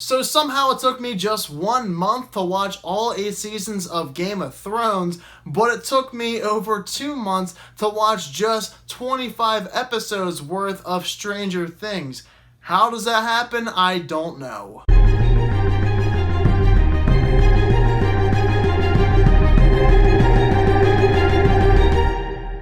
So somehow it took me just 1 month to watch all 8 seasons of Game of Thrones, but it took me over 2 months to watch just 25 episodes worth of Stranger Things. How does that happen? I don't know.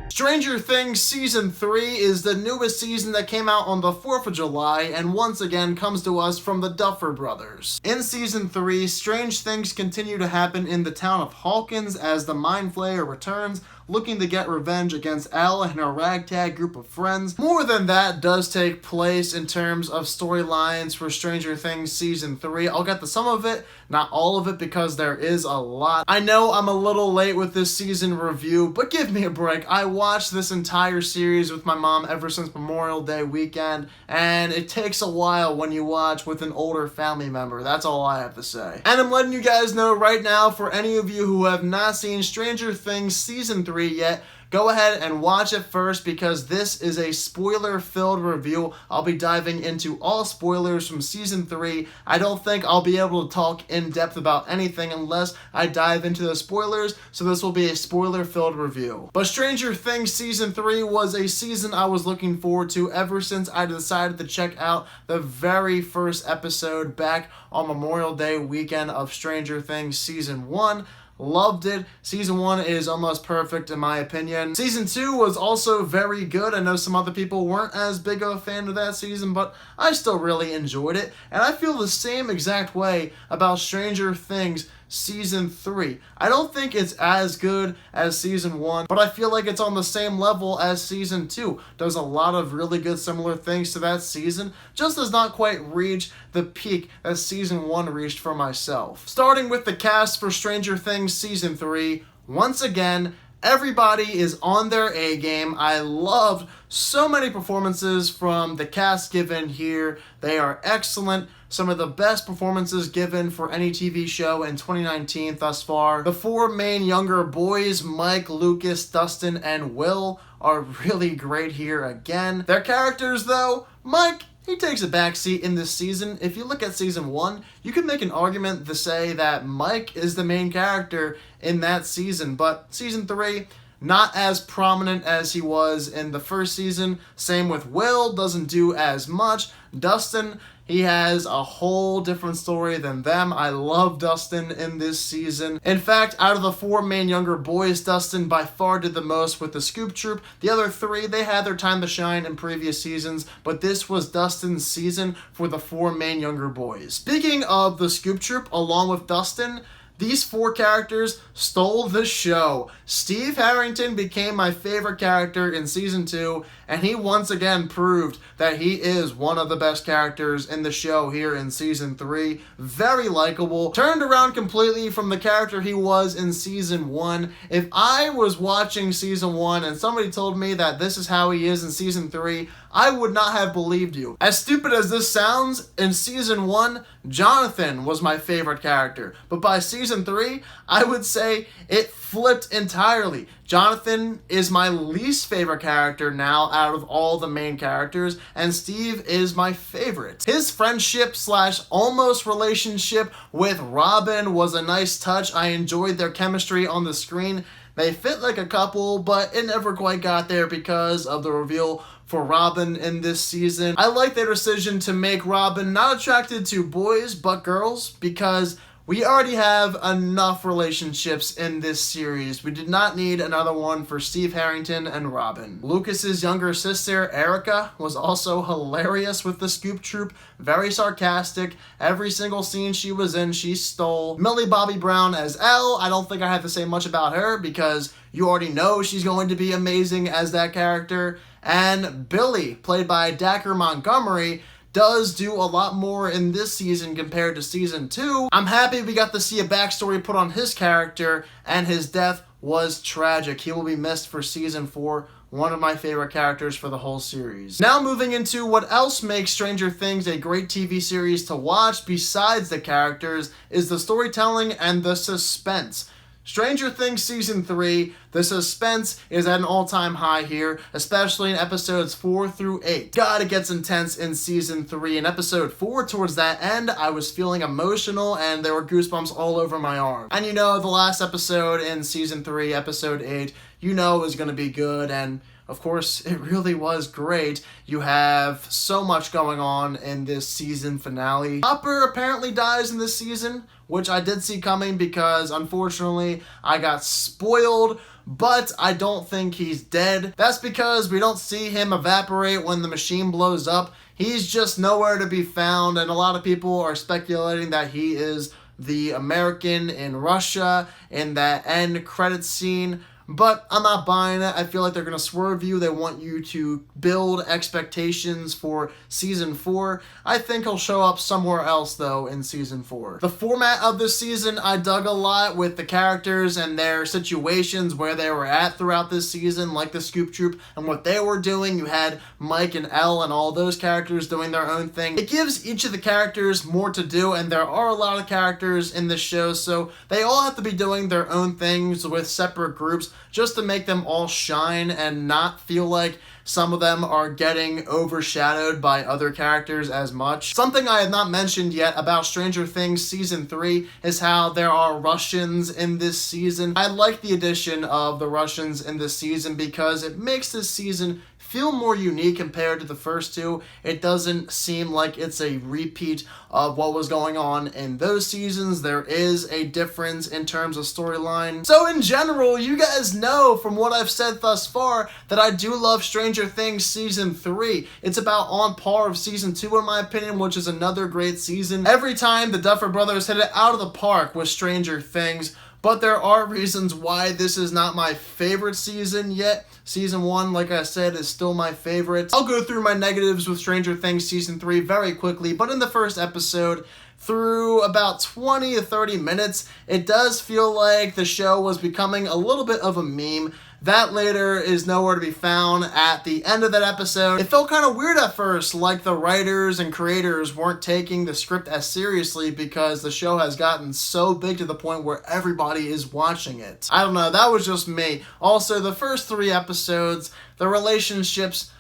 Stranger Things Season 3 is the newest season that came out on the 4th of July and once again comes to us from the Duffer Brothers. In Season 3, strange things continue to happen in the town of Hawkins as the Mind Flayer returns, looking to get revenge against Elle and her ragtag group of friends. More than that does take place in terms of storylines for Stranger Things Season 3. I'll get to some of it, not all of it, because there is a lot. I know I'm a little late with this season review, but give me a break. I watched this entire series with my mom ever since Memorial Day weekend, and it takes a while when you watch with an older family member. That's all I have to say. And I'm letting you guys know right now, for any of you who have not seen Stranger Things Season 3 yet, go ahead and watch it first because this is a spoiler-filled review. I'll be diving into all spoilers from Season 3. I don't think I'll be able to talk in depth about anything unless I dive into the spoilers, so this will be a spoiler-filled review. But Stranger Things Season 3 was a season I was looking forward to ever since I decided to check out the very first episode back on Memorial Day weekend of Stranger Things Season 1. Loved it. Season 1 is almost perfect in my opinion. Season 2 was also very good. I know some other people weren't as big of a fan of that season, but I still really enjoyed it. And I feel the same exact way about Stranger Things Season 3. I don't think it's as good as Season 1, but I feel like it's on the same level as Season 2. Does a lot of really good similar things to that season, just does not quite reach the peak that Season 1 reached for myself. Starting with the cast for Stranger Things Season 3, once again, everybody is on their A game. I loved so many performances from the cast given here. They are excellent. Some of the best performances given for any TV show in 2019 thus far. The 4 main younger boys, Mike, Lucas, Dustin, and Will, are really great here again. Their characters though, Mike, he takes a backseat in this season. If you look at Season 1, you can make an argument to say that Mike is the main character in that season, but Season 3, not as prominent as he was in the first season. Same with Will, doesn't do as much. Dustin, he has a whole different story than them. I love Dustin in this season. In fact, out of the 4 main younger boys, Dustin by far did the most with the Scoop Troop. The other 3, they had their time to shine in previous seasons, but this was Dustin's season for the 4 main younger boys. Speaking of the Scoop Troop, along with Dustin, these 4 characters stole the show. Steve Harrington became my favorite character in Season 2, and he once again proved that he is one of the best characters in the show here in Season 3. Very likable. Turned around completely from the character he was in Season 1. If I was watching Season 1 and somebody told me that this is how he is in Season 3, I would not have believed you. As stupid as this sounds, in Season 1, Jonathan was my favorite character. But by Season 3, I would say it flipped entirely. Jonathan is my least favorite character now out of all the main characters, and Steve is my favorite. His friendship / almost relationship with Robin was a nice touch. I enjoyed their chemistry on the screen. They fit like a couple, but it never quite got there because of the reveal for Robin in this season. I like their decision to make Robin not attracted to boys but girls because we already have enough relationships in this series. We did not need another one for Steve Harrington and Robin. Lucas's younger sister, Erica, was also hilarious with the Scoop Troop. Very sarcastic. Every single scene she was in, she stole. Millie Bobby Brown as Elle, I don't think I have to say much about her because you already know she's going to be amazing as that character. And Billy, played by Dacker Montgomery, does do a lot more in this season compared to Season 2. I'm happy we got to see a backstory put on his character, and his death was tragic. He will be missed for Season 4. One of my favorite characters for the whole series. Now moving into what else makes Stranger Things a great TV series to watch besides the characters is the storytelling and the suspense. Stranger Things Season 3, the suspense is at an all-time high here, especially in episodes 4 through 8. God, it gets intense in Season 3. In episode 4, towards that end, I was feeling emotional and there were goosebumps all over my arm. And you know, the last episode in Season 3, episode 8, you know it was going to be good, and of course, it really was great. You have so much going on in this season finale. Hopper apparently dies in this season, which I did see coming because, unfortunately, I got spoiled, but I don't think he's dead. That's because we don't see him evaporate when the machine blows up. He's just nowhere to be found, and a lot of people are speculating that he is the American in Russia in that end credit scene. But I'm not buying it. I feel like they're going to swerve you. They want you to build expectations for Season 4. I think he'll show up somewhere else, though, in Season 4. The format of this season I dug a lot with the characters and their situations where they were at throughout this season, like the Scoop Troop and what they were doing. You had Mike and Elle and all those characters doing their own thing. It gives each of the characters more to do, and there are a lot of characters in this show, so they all have to be doing their own things with separate groups, just to make them all shine and not feel like some of them are getting overshadowed by other characters as much. Something I have not mentioned yet about Stranger Things Season 3 is how there are Russians in this season. I like the addition of the Russians in this season because it makes this season feel more unique compared to the first two. It doesn't seem like it's a repeat of what was going on in those seasons. There is a difference in terms of storyline. So in general, you guys know from what I've said thus far that I do love Stranger Things Season 3. It's about on par of Season 2 in my opinion, which is another great season. Every time the Duffer Brothers hit it out of the park with Stranger Things, but there are reasons why this is not my favorite season yet. Season 1, like I said, is still my favorite. I'll go through my negatives with Stranger Things Season 3 very quickly, but in the first episode, through about 20 to 30 minutes, it does feel like the show was becoming a little bit of a meme. That later is nowhere to be found at the end of that episode. It felt kind of weird at first, like the writers and creators weren't taking the script as seriously because the show has gotten so big to the point where everybody is watching it. I don't know, that was just me. Also, the first 3 episodes, the relationships,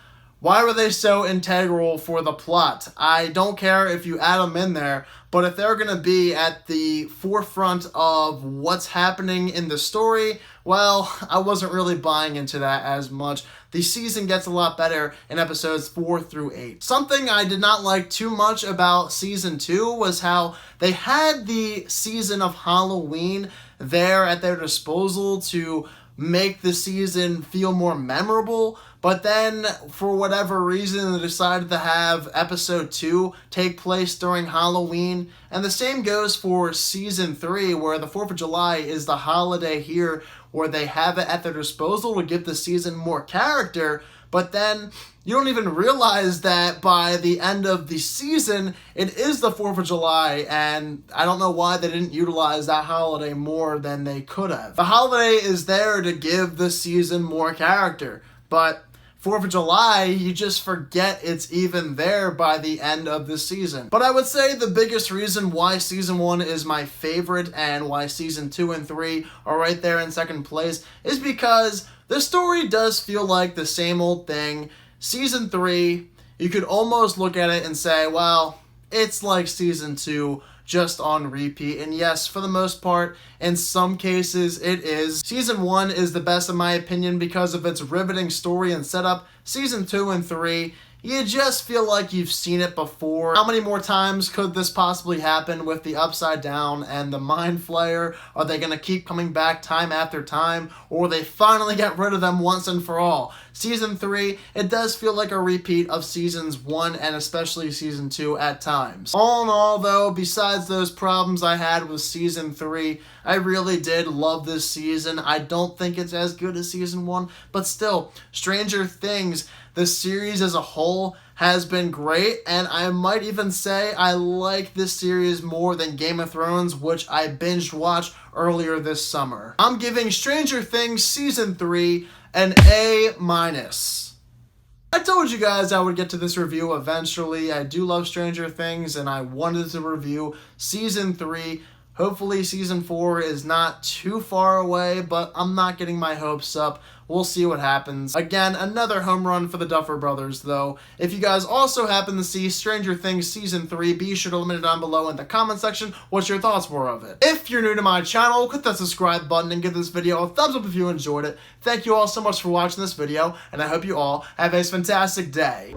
why were they so integral for the plot? I don't care if you add them in there, but if they're going to be at the forefront of what's happening in the story, well, I wasn't really buying into that as much. The season gets a lot better in episodes 4 through 8. Something I did not like too much about Season 2 was how they had the season of Halloween there at their disposal to make the season feel more memorable, but then for whatever reason they decided to have episode 2 take place during Halloween. And the same goes for Season 3, where the 4th of July is the holiday here, where they have it at their disposal to give the season more character, but then you don't even realize that by the end of the season, it is the 4th of July, and I don't know why they didn't utilize that holiday more than they could have. The holiday is there to give the season more character, but 4th of July, you just forget it's even there by the end of the season. But I would say the biggest reason why Season 1 is my favorite and why Season 2 and 3 are right there in second place is because the story does feel like the same old thing. Season 3, you could almost look at it and say, well, it's like Season 2, just on repeat. And yes, for the most part, in some cases, it is. Season 1 is the best in my opinion because of its riveting story and setup. Season 2 and 3, you just feel like you've seen it before. How many more times could this possibly happen with the Upside Down and the Mind Flayer? Are they going to keep coming back time after time? Or they finally get rid of them once and for all? Season 3, it does feel like a repeat of Seasons 1 and especially Season 2 at times. All in all though, besides those problems I had with Season 3, I really did love this season. I don't think it's as good as Season 1, but still, Stranger Things, the series as a whole, has been great, and I might even say I like this series more than Game of Thrones, which I binged watched earlier this summer. I'm giving Stranger Things Season 3 an A-. I told you guys I would get to this review eventually. I do love Stranger Things, and I wanted to review Season 3 Hopefully season 4 is not too far away, but I'm not getting my hopes up. We'll see what happens. Again, another home run for the Duffer Brothers, though. If you guys also happen to see Stranger Things Season 3, be sure to let me know down below in the comment section what your thoughts were of it. If you're new to my channel, click that subscribe button and give this video a thumbs up if you enjoyed it. Thank you all so much for watching this video, and I hope you all have a fantastic day.